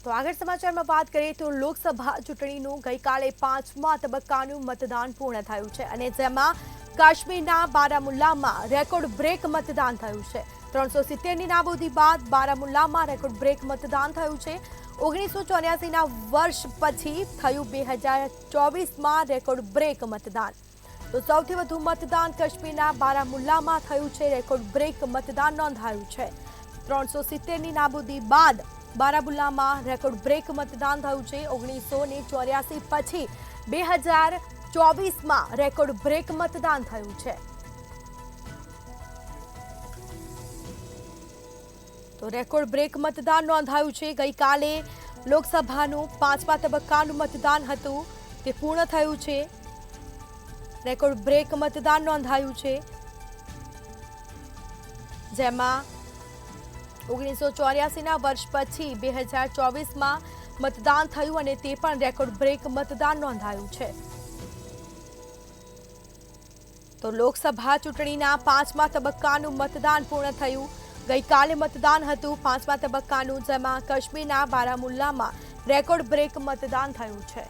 તો આગળ સમાચારમાં વાત કરીએ તો લોકસભા ચૂંટણીનું ગઈકાલે 5મા તબક્કાનું મતદાન પૂર્ણ થયું છે અને જેમાં કાશ્મીરના બારામુલ્લામાં રેકોર્ડ બ્રેક મતદાન થયું છે। 370ની નાબૂદી બાદ બારામુલ્લામાં રેકોર્ડ બ્રેક મતદાન થયું છે। 1984ના વર્ષ પછી થયું 2024માં રેકોર્ડ બ્રેક મતદાન। તો સૌથી વધુ મતદાન કાશ્મીરના બારામુલ્લામાં થયું છે। રેકોર્ડ બ્રેક મતદાન નોંધાયું છે। 370ની નાબૂદી બાદ બારામુલ્લામાં રેકોર્ડ બ્રેક મતદાન થયું છે। 1984 પછી 2024માં રેકોર્ડ બ્રેક મતદાન થયું છે। તો રેકોર્ડ બ્રેક મતદાન નોંધાયું છે। ગઈકાલે લોકસભાનું 5મા તબક્કાનું મતદાન હતું તે પૂર્ણ થયું છે। રેકોર્ડ બ્રેક મતદાન નોંધાયું છે જેમાં 1984ના વર્ષ પછી 2024માં મતદાન થયું અને તે પણ રેકોર્ડ બ્રેક મતદાન નોંધાયું છે। તો લોકસભા ચૂંટણીના 5મા તબક્કાનું મતદાન પૂર્ણ થયું। ગઈકાલે મતદાન હતું 5મા તબક્કાનું જેમાં કાશ્મીરના બારામુલ્લામાં રેકોર્ડ બ્રેક મતદાન થયું છે।